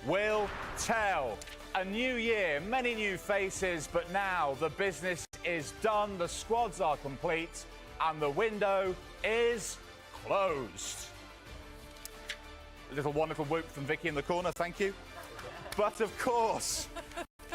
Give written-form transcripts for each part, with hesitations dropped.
will tell. A new year, many new faces, but now the business is done, the squads are complete, and the window is closed. A little wonderful whoop from Vicky in the corner, thank you. But of course,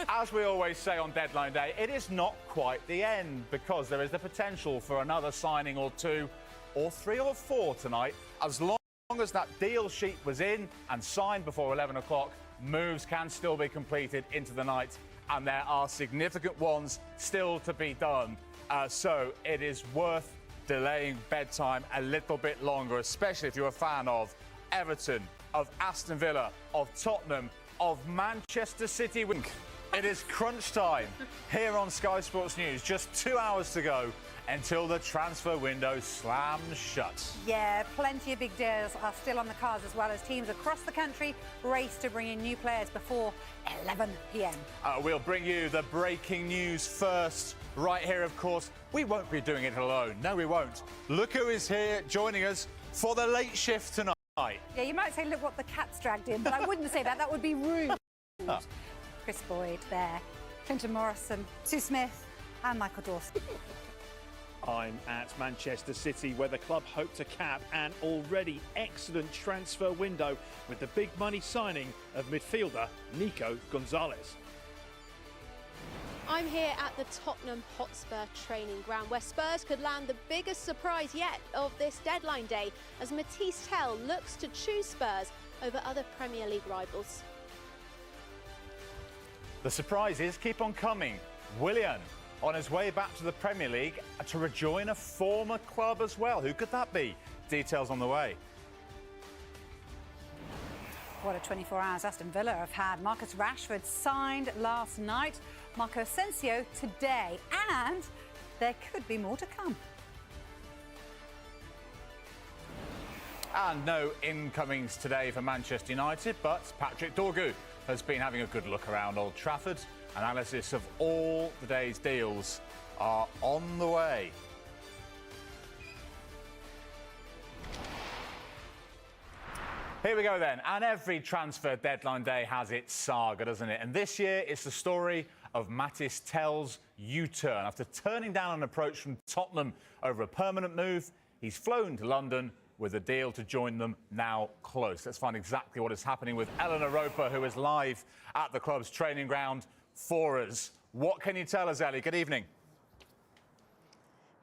as we always say on deadline day, it is not quite the end, because there is the potential for another signing or two, or three or four tonight. As long as that deal sheet was in and signed before 11 o'clock, moves can still be completed into the night, and there are significant ones still to be done. So it is worth delaying bedtime a little bit longer, especially if you're a fan of Everton, of Aston Villa, of Tottenham, of Manchester City. It is crunch time here on Sky Sports News. Just 2 hours to go until the transfer window slams shut. Yeah, plenty of big deals are still on the cards, as well as teams across the country race to bring in new players before 11 p.m. We'll bring you the breaking news first. Right here, of course, we won't be doing it alone. No, we won't. Look who is here joining us for the late shift tonight. Yeah, you might say, look what the cat's dragged in, but I wouldn't say that. That would be rude. Oh. Chris Boyd there, Clinton Morrison, Sue Smith and Michael Dawson. I'm at Manchester City, where the club hope to cap an already excellent transfer window with the big money signing of midfielder Nico Gonzalez. I'm here at the Tottenham Hotspur training ground, where Spurs could land the biggest surprise yet of this deadline day, as Mathis Tell looks to choose Spurs over other Premier League rivals. The surprises keep on coming. Willian on his way back to the Premier League to rejoin a former club as well. Who could that be? Details on the way. What a 24 hours Aston Villa have had. Marcus Rashford signed last night, Marco Asensio today, and there could be more to come. And no incomings today for Manchester United, but Patrick Dorgu has been having a good look around Old Trafford. Analysis of all the day's deals are on the way. Here we go then, and every transfer deadline day has its saga, doesn't it? And this year it's the story of Mathis Tell's U-turn. After turning down an approach from Tottenham over a permanent move, he's flown to London with a deal to join them now close. Let's find exactly what is happening with Eleanor Roper, who is live at the club's training ground for us. What can you tell us, Ellie? Good evening.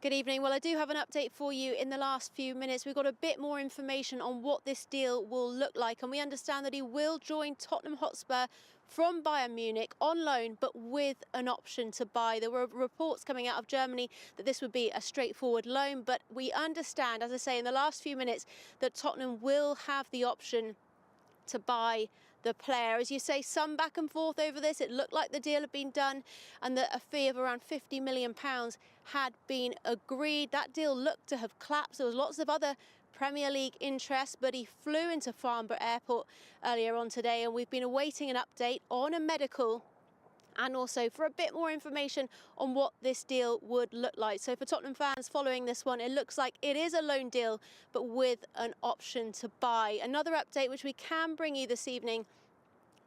Good evening. Well, I do have an update for you in the last few minutes. We've got a bit more information on what this deal will look like, and we understand that he will join Tottenham Hotspur from Bayern Munich on loan, but with an option to buy. There were reports coming out of Germany that this would be a straightforward loan, but we understand, as I say, in the last few minutes, that Tottenham will have the option to buy the player. As you say, some back and forth over this. It looked like the deal had been done and that a fee of around £50 million had been agreed. That deal looked to have collapsed. There was lots of other Premier League interest, but he flew into Farnborough Airport earlier on today, and we've been awaiting an update on a medical and also for a bit more information on what this deal would look like. So for Tottenham fans following this one, it looks like it is a loan deal, but with an option to buy. Another update which we can bring you this evening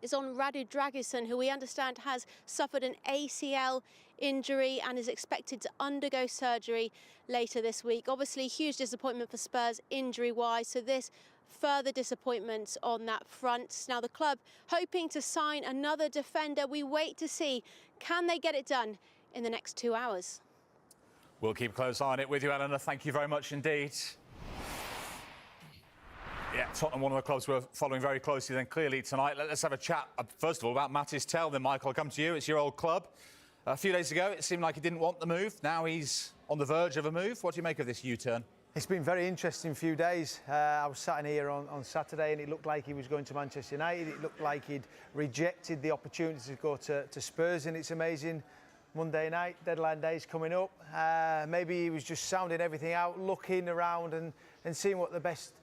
is on Radu Dragusin, who we understand has suffered an ACL injury and is expected to undergo surgery later this week. Obviously, huge disappointment for Spurs injury-wise, so this further disappointment on that front. Now the club hoping to sign another defender. We wait to see, can they get it done in the next 2 hours? We'll keep a close eye on it with you, Eleanor. Thank you very much indeed. Yeah, Tottenham, one of the clubs we're following very closely then clearly tonight. Let's have a chat, first of all, about Mathis Tell. Then, Michael, I'll come to you. It's your old club. A few days ago, it seemed like he didn't want the move. Now he's on the verge of a move. What do you make of this U-turn? It's been a very interesting few days. I was sat in here on Saturday and it looked like he was going to Manchester United. It looked like he'd rejected the opportunity to go to Spurs, and it's amazing. Monday night, deadline day is coming up. Maybe he was just sounding everything out, looking around and seeing what the best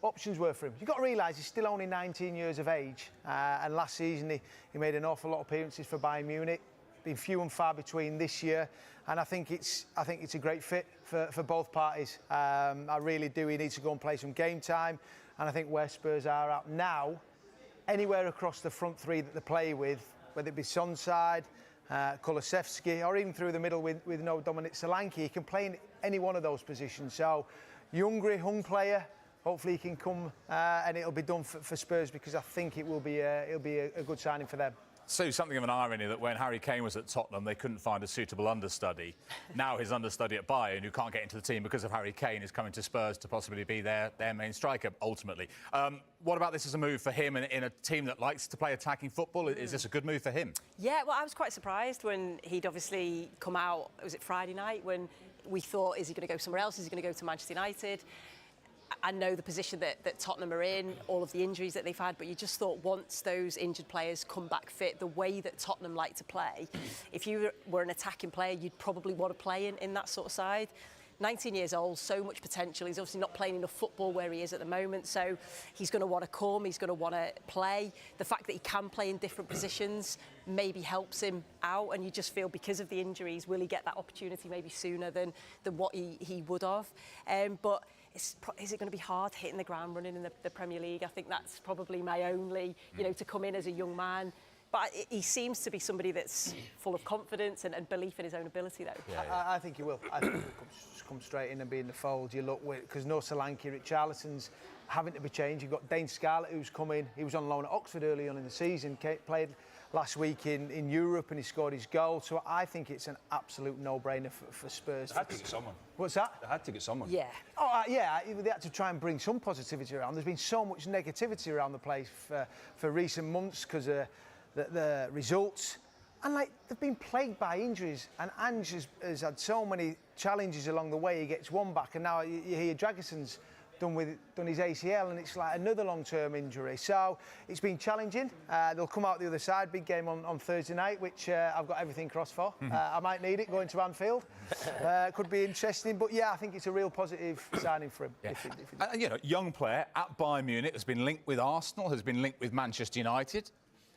options were for him. You've got to realise he's still only 19 years of age, and last season he made an awful lot of appearances for Bayern Munich. Been few and far between this year, and I think it's a great fit for both parties. I really do. He needs to go and play some game time, and I think where Spurs are at now, anywhere across the front three that they play with, whether it be Sonside, Kulusevski, or even through the middle with no Dominic Solanke. He can play in any one of those positions. So, young player. Hopefully he can come and it'll be done for Spurs, because I think it'll be a good signing for them. So something of an irony that when Harry Kane was at Tottenham, they couldn't find a suitable understudy. Now his understudy at Bayern, who can't get into the team because of Harry Kane, is coming to Spurs to possibly be their main striker, ultimately. What about this as a move for him in a team that likes to play attacking football? Is this a good move for him? Yeah, well, I was quite surprised when he'd obviously come out, was it Friday night, when we thought, is he going to go somewhere else? Is he going to go to Manchester United? I know the position that Tottenham are in, all of the injuries that they've had, but you just thought once those injured players come back fit, the way that Tottenham like to play, if you were an attacking player, you'd probably want to play in that sort of side. 19 years old, so much potential. He's obviously not playing enough football where he is at the moment, so he's going to want to come, he's going to want to play. The fact that he can play in different positions maybe helps him out, and you just feel because of the injuries, will he get that opportunity maybe sooner than what he would have? But is it going to be hard hitting the ground running in the Premier League? I think that's probably my only, to come in as a young man. But he seems to be somebody that's full of confidence and belief in his own ability, though. Yeah. I think he will. I think he'll come straight in and be in the fold. You look, because no Solanke, Richarlison's having to be changed. You've got Dane Scarlett, who's come in. He was on loan at Oxford early on in the season, played last week in Europe, and he scored his goal. So I think it's an absolute no-brainer for Spurs. They had to get someone. What's that? They had to get someone. Yeah. Oh, yeah. They had to try and bring some positivity around. There's been so much negativity around the place for recent months because of the results. And, they've been plagued by injuries. And Ange has had so many challenges along the way. He gets one back, and now you hear Dragison's done his ACL, and it's like another long-term injury. So it's been challenging. They'll come out the other side. Big game on Thursday night, which I've got everything crossed for. I might need it going to Anfield. Could be interesting, but yeah, I think it's a real positive signing for him. Yeah. Young player at Bayern Munich, has been linked with Arsenal, has been linked with Manchester United,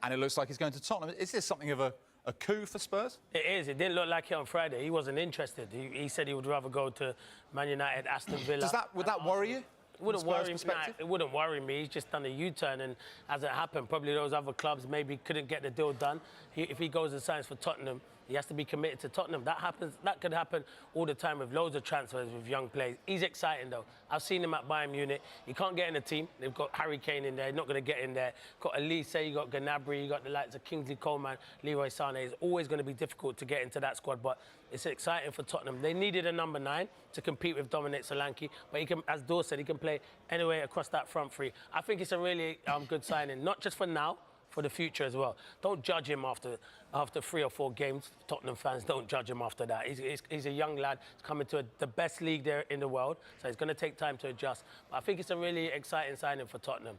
and it looks like he's going to Tottenham. Is this something of a coup for Spurs? It is. It didn't look like it on Friday. He wasn't interested. He said he would rather go to Man United, Aston Villa. Would that worry you? It wouldn't worry me. It wouldn't worry me. He's just done a U-turn, and as it happened, probably those other clubs maybe couldn't get the deal done. If he goes and signs for Tottenham, he has to be committed to Tottenham. That could happen all the time with loads of transfers with young players. He's exciting, though. I've seen him at Bayern Munich. He can't get in the team. They've got Harry Kane in there. He's not going to get in there. Got Elise, you got Gnabry, you got the likes of Kingsley Coman, Leroy Sané. It's always going to be difficult to get into that squad, but it's exciting for Tottenham. They needed a number 9 to compete with Dominic Solanke, but he can, as Dor said, he can play anywhere across that front three. I think it's a really good signing, not just for now, for the future as well. Don't judge him after 3 or 4 games. Tottenham fans, don't judge him after that. He's a young lad. He's coming to the best league there in the world, so it's going to take time to adjust. But I think it's a really exciting signing for Tottenham.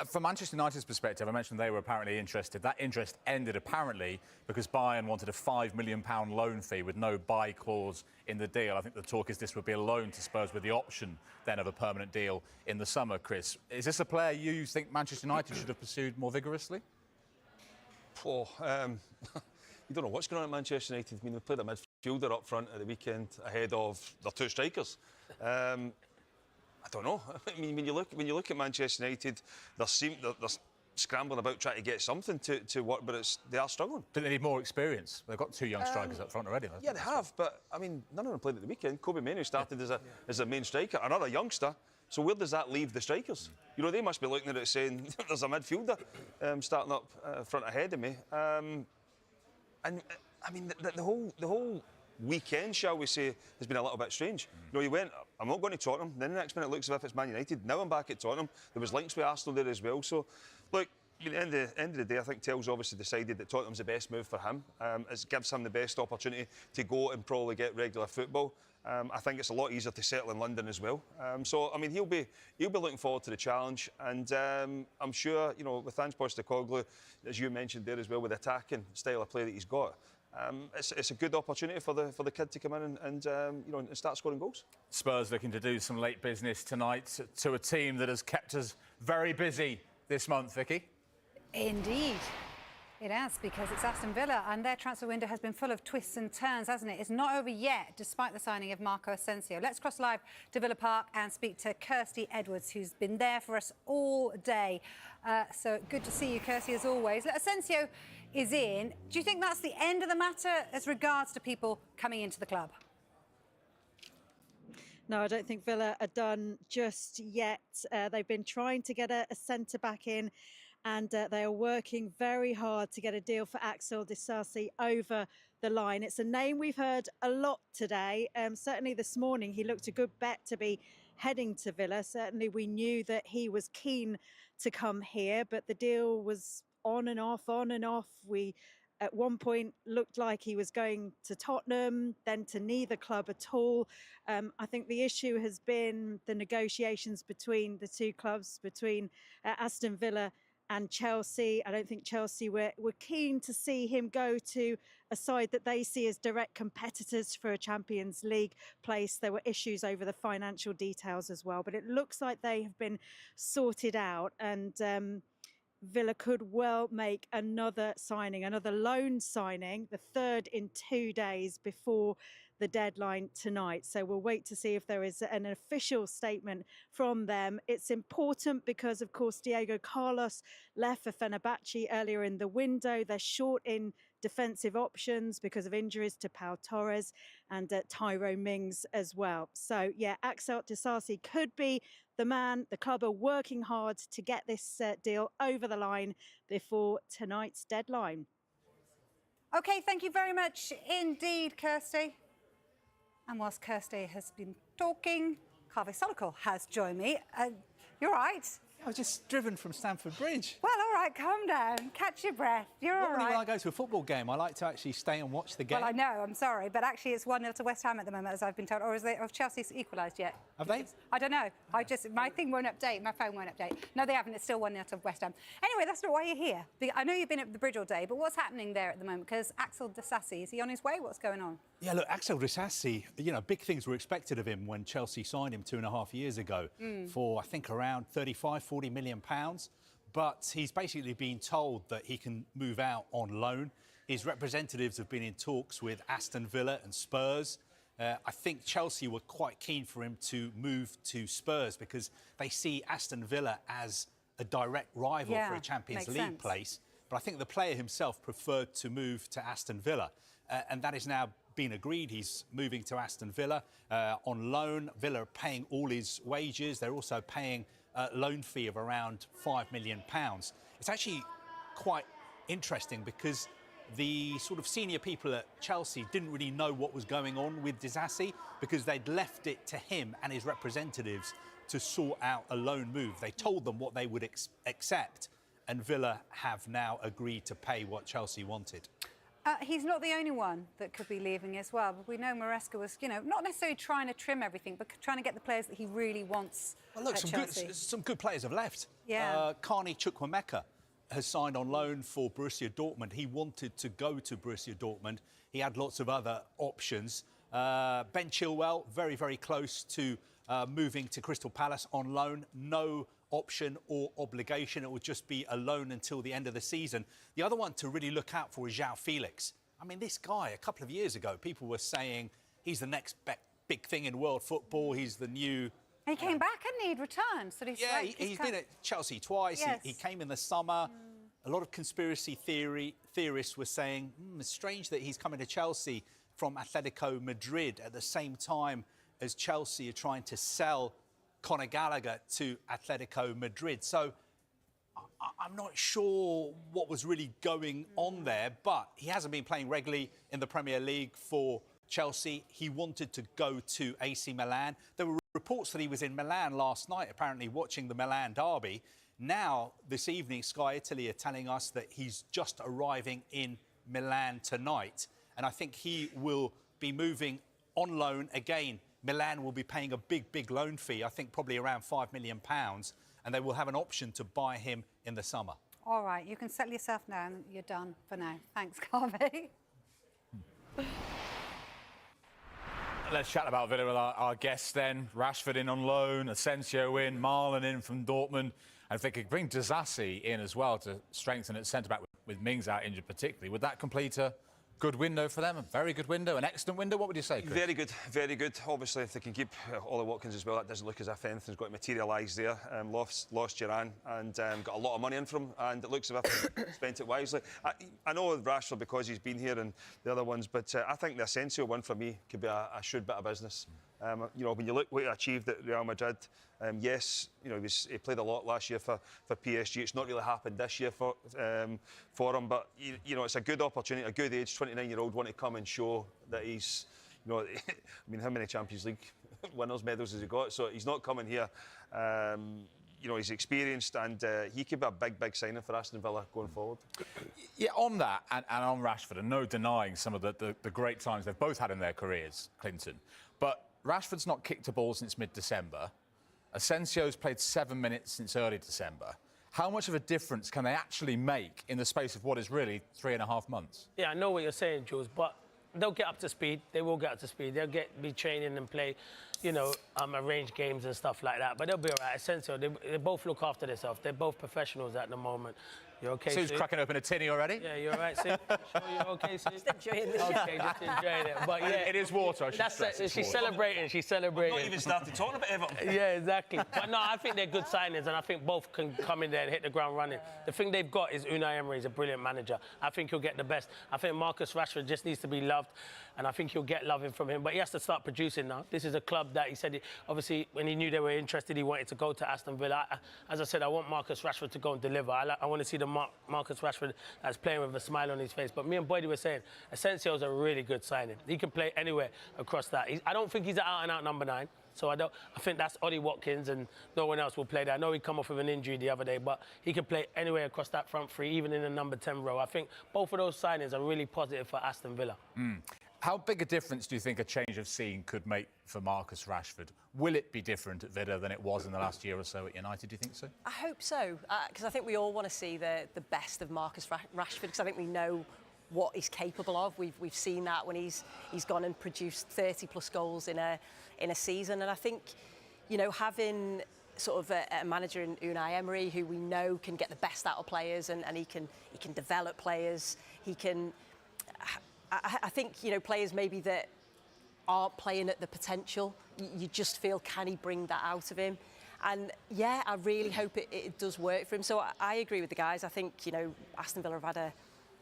From Manchester United's perspective, I mentioned they were apparently interested. That interest ended apparently because Bayern wanted a £5 million loan fee with no buy clause in the deal. I think the talk is this would be a loan to Spurs with the option then of a permanent deal in the summer, Chris. Is this a player you think Manchester United should have pursued more vigorously? You don't know what's going on at Manchester United. I mean, they played a midfielder up front at the weekend ahead of their 2 strikers. I don't know. I mean, when you look at Manchester United, they're scrambling about trying to get something to work, but they are struggling. Do they need more experience? They've got 2 young strikers up front already. Yeah, they have, but I mean, none of them played at the weekend. Kobe Mainoo started as a main striker, another youngster. So where does that leave the strikers? They must be looking at it saying, there's a midfielder starting up front ahead of me. And I mean, the whole weekend, shall we say, has been a little bit strange. You went, I'm not going to Tottenham. Then the next minute it looks as if it's Man United. Now I'm back at Tottenham. There was links with Arsenal there as well. So, look, at the end of the day, I think Tell's obviously decided that Tottenham's the best move for him. It gives him the best opportunity to go and probably get regular football. I think it's a lot easier to settle in London as well. So, I mean, he'll be looking forward to the challenge. And I'm sure, with Ange Postecoglou, as you mentioned there as well, with the attacking style of play that he's got, it's a good opportunity for the kid to come in and start scoring goals. Spurs looking to do some late business tonight to a team that has kept us very busy this month, Vicky. Indeed. It has, because it's Aston Villa and their transfer window has been full of twists and turns, hasn't it? It's not over yet, despite the signing of Marco Asensio. Let's cross live to Villa Park and speak to Kirsty Edwards, who's been there for us all day. So good to see you, Kirsty, as always. Asensio is in. Do you think that's the end of the matter as regards to people coming into the club? No, I don't think Villa are done just yet. They've been trying to get a centre-back in, and they are working very hard to get a deal for Axel Desasi over the line. It's a name we've heard a lot today. Certainly this morning, he looked a good bet to be heading to Villa. Certainly we knew that he was keen to come here, but the deal was on and off, on and off. We, at one point, looked like he was going to Tottenham, then to neither club at all. I think the issue has been the negotiations between the two clubs, between Aston Villa and Chelsea. I don't think Chelsea were keen to see him go to a side that they see as direct competitors for a Champions League place. There were issues over the financial details as well, but it looks like they have been sorted out, and Villa could well make another signing, another loan signing, the third in 2 days before the deadline tonight. So we'll wait to see if there is an official statement from them. It's important because, of course, Diego Carlos left for Fenerbahce earlier in the window. They're short in defensive options because of injuries to Pau Torres and Tyrone Mings as well. So, yeah, Axel Desasi could be the man. The club are working hard to get this deal over the line before tonight's deadline. OK, thank you very much indeed, Kirsty. And whilst Kirsty has been talking, Harvey Solokol has joined me. You're right. I was just driven from Stamford Bridge. Well, all right, calm down. Catch your breath. You're all right. Normally when I go to a football game, I like to actually stay and watch the game. Well, I know, I'm sorry, but actually it's 1-0 to West Ham at the moment, as I've been told. Or have Chelsea's equalised yet? Have they? I don't know. My thing won't update. My phone won't update. No, they haven't. It's still 1-0 to West Ham. Anyway, that's not why you're here. I know you've been at the bridge all day, but what's happening there at the moment? Because Axel Desasi, is he on his way? What's going on? Yeah, look, Axel Desasi, big things were expected of him when Chelsea signed him 2.5 years ago for, I think, around 35, 40 million pounds. But he's basically been told that he can move out on loan. His representatives have been in talks with Aston Villa and Spurs. I think Chelsea were quite keen for him to move to Spurs because they see Aston Villa as a direct rival for a Champions League place. But I think the player himself preferred to move to Aston Villa. And that is now been agreed. He's moving to Aston Villa on loan. Villa are paying all his wages. They're also paying a loan fee of around £5 million. It's actually quite interesting because the sort of senior people at Chelsea didn't really know what was going on with Desasi because they'd left it to him and his representatives to sort out a loan move. They told them what they would accept, and Villa have now agreed to pay what Chelsea wanted. He's not the only one that could be leaving as well. But we know Maresca was, not necessarily trying to trim everything, but trying to get the players that he really wants. Well, look, at Chelsea. some good players have left. Yeah. Carney Chukwuemeka has signed on loan for Borussia Dortmund. He wanted to go to Borussia Dortmund. He had lots of other options. Ben Chilwell, very, very close to moving to Crystal Palace on loan. No option or obligation. It would just be a loan until the end of the season. The other one to really look out for is Joao Felix. I mean, this guy, a couple of years ago, people were saying he's the next big thing in world football. He's the new... He came back, hadn't he? He'd returned. So he's been at Chelsea twice. Yes. He came in the summer. A lot of conspiracy theorists were saying, it's strange that he's coming to Chelsea from Atletico Madrid at the same time as Chelsea are trying to sell Conor Gallagher to Atletico Madrid. So I'm not sure what was really going on there, but he hasn't been playing regularly in the Premier League for Chelsea. He wanted to go to AC Milan. There were reports that he was in Milan last night, apparently watching the Milan derby. Now, this evening, Sky Italy are telling us that he's just arriving in Milan tonight. And I think he will be moving on loan again. Milan will be paying a big loan fee, I think probably around £5 million, and they will have an option to buy him in the summer. All right, you can settle yourself down. You're done for now. Thanks, Harvey. Let's chat about Villa with our guests then. Rashford in on loan, Asensio in, Marlon in from Dortmund. And if they could bring Desasi in as well to strengthen at centre-back with with Mings out injured particularly. Would that complete a good window for them? A very good window, an excellent window? What would you say, Chris? Very good, very good. Obviously, if they can keep Ollie Watkins as well, that doesn't look as if anything's got to materialise there. Lost Duran and got a lot of money in from him, and it looks as if they spent it wisely. I know Rashford because he's been here and the other ones, but I think the Asensio one for me could be a shrewd bit of business. You know, when you look what he achieved at Real Madrid, yes, you know, he played a lot last year for PSG. It's not really happened this year for him, but you know, it's a good opportunity, a good age, 29-year-old, want to come and show that he's, you know, I mean, how many Champions League winners' medals has he got? So he's not coming here. You know, he's experienced, and he could be a big signing for Aston Villa going forward. Yeah, on that and on Rashford, and no denying some of the great times they've both had in their careers, Clinton, but Rashford's not kicked a ball since mid-December. Asensio's played 7 minutes since early December. How much of a difference can they actually make in the space of what is really 3.5 months? Yeah, I know what you're saying, Jules, but they'll get up to speed. They will get up to speed. They'll be training and play, you know, arrange games and stuff like that. But they'll be all right. Asensio, they both look after themselves. They're both professionals at the moment. You okay? Sue's cracking open a tinny already? Yeah, you're all right, Sue? Sure you're okay, Sue? Just enjoying the show. Okay, just enjoying it. But yeah, it is water, I should stress. She's celebrating. She's celebrating. Not even started talking about Everton. Yeah, exactly. But no, I think they're good signings, and I think both can come in there and hit the ground running. The thing they've got is Unai Emery is a brilliant manager. I think he'll get the best. I think Marcus Rashford just needs to be loved, and I think he'll get loving from him. But he has to start producing now. This is a club that he said, obviously, when he knew they were interested, he wanted to go to Aston Villa. As I said, I want Marcus Rashford to go and deliver. I want to see the Marcus Rashford that's playing with a smile on his face. But me and Boydie were saying, Asensio is a really good signing. He can play anywhere across that. I don't think he's an out-and-out number 9. So I think that's Ollie Watkins, and no one else will play there. I know he come off with an injury the other day, but he can play anywhere across that front three, even in the number 10 row. I think both of those signings are really positive for Aston Villa. How big a difference do you think a change of scene could make for Marcus Rashford? Will it be different at Villa than it was in the last year or so at United, do you think so? I hope so, because I think we all want to see the best of Marcus Rashford, because I think we know what he's capable of. We've seen that when he's gone and produced 30+ goals in a season, and I think, you know, having sort of a manager in Unai Emery who we know can get the best out of players, and he can develop players. He can. I think, you know, players maybe that aren't playing at the potential, you just feel, can he bring that out of him? And yeah, I really hope it does work for him. So I agree with the guys. I think, you know, Aston Villa have had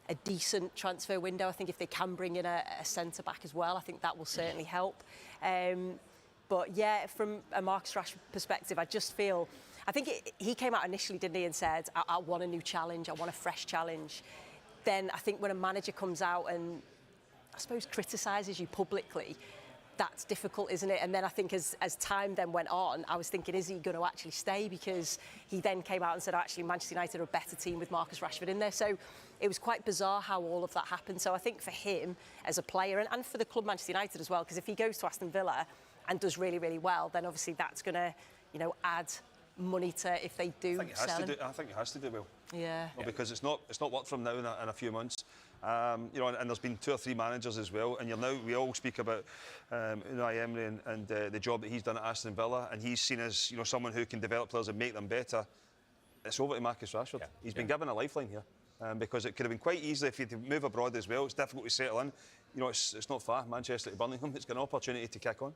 a decent transfer window. I think if they can bring in a centre-back as well, I think that will certainly help. But yeah, from a Marcus Rashford perspective, I just feel, I think he came out initially, didn't he, and said, I want a new challenge, I want a fresh challenge. Then I think when a manager comes out and, I suppose, criticises you publicly, that's difficult, isn't it? And then I think as time then went on, I was thinking, is he going to actually stay? Because he then came out and said, actually, Manchester United are a better team with Marcus Rashford in there. So it was quite bizarre how all of that happened. So I think for him as a player, and for the club Manchester United as well, because if he goes to Aston Villa and does really, really well, then obviously that's going to, you know, add money to if they do sell him. I think he has to do well. Yeah. Well, because it's not worked for him now in a few months. You know, and there's been 2 or 3 managers as well, and we all speak about Unai Emery and the job that he's done at Aston Villa, and he's seen as, you know, someone who can develop players and make them better. It's over to Marcus Rashford. Yeah. He's been given a lifeline here, because it could have been quite easily if he'd move abroad as well. It's difficult to settle in. You know, it's not far, Manchester to Birmingham. It's got an opportunity to kick on.